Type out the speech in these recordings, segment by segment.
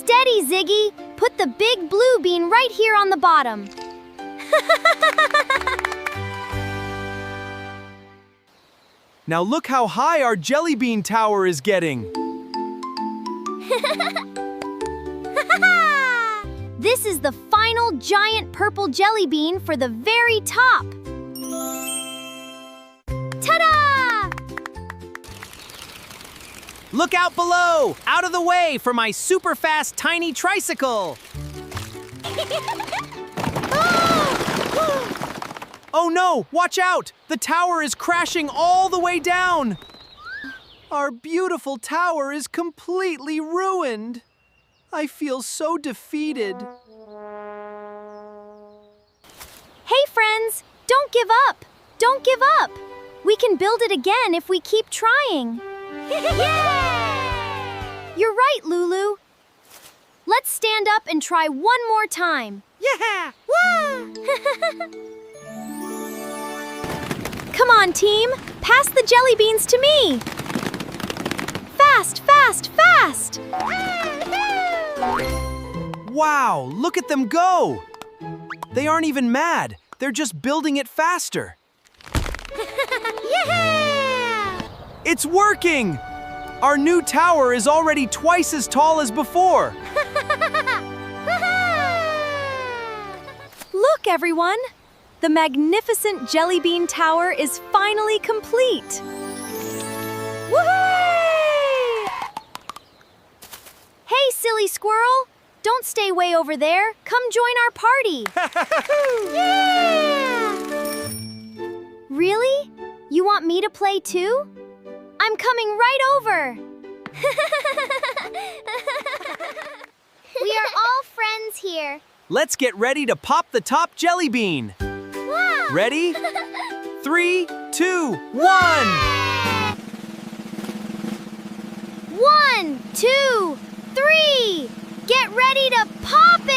Steady, Ziggy! Put the big blue bean right here on the bottom. Now look how high our Jellybean tower is getting. This is the final giant purple jelly bean for the very top. Ta-da! Look out below! Out of the way for my super fast tiny tricycle! Oh no! Watch out! The tower is crashing all the way down! Our beautiful tower is completely ruined. I feel so defeated. Hey friends, don't give up! Don't give up! We can build it again if we keep trying. You're right, Lulu. Let's stand up and try one more time. Yeah! Woo! Come on, team. Pass the jelly beans to me. Fast, fast, fast! Wow, look at them go! They aren't even mad. They're just building it faster. Yeah! It's working! Our new tower is already twice as tall as before. Look, everyone! The magnificent Jellybean Tower is finally complete! Woohoo! Hey, silly squirrel! Don't stay way over there. Come join our party! Yeah! Really? You want me to play too? I'm coming right over! We are all friends here. Let's get ready to pop the top jelly bean. Wow. Ready? 3, 2, 1! 1, 2, 3! Get ready to pop it!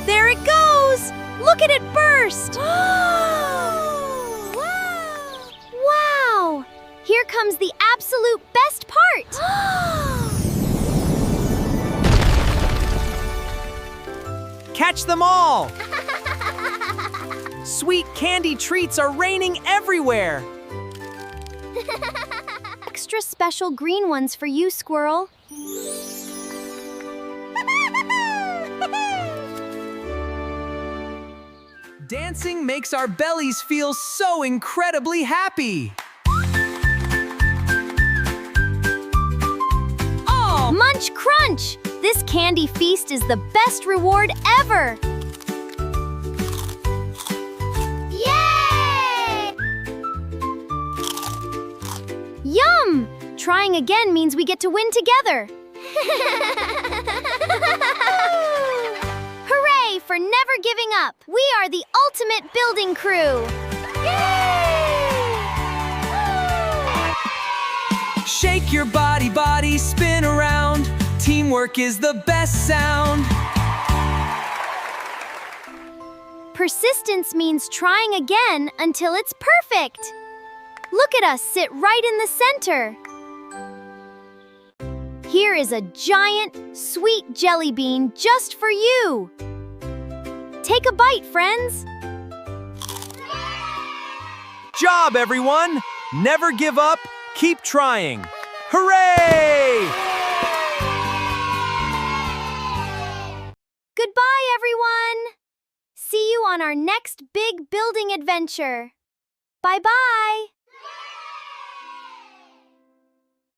There it goes! Look at it burst! Wow! Here comes the absolute best part! Catch them all! Sweet candy treats are raining everywhere! Extra special green ones for you, squirrel. Dancing makes our bellies feel so incredibly happy! Oh! Munch Crunch! This candy feast is the best reward ever! Yay! Yum! Trying again means we get to win together. Hooray for never giving up! We are the ultimate building crew! Shake your body, spin around. Teamwork is the best sound. Persistence means trying again until it's perfect. Look at us sit right in the center. Here is a giant, sweet jelly bean just for you. Take a bite, friends. Job, everyone! Never give up, keep trying. Hooray! Goodbye, everyone. See you on our next big building adventure. Bye-bye.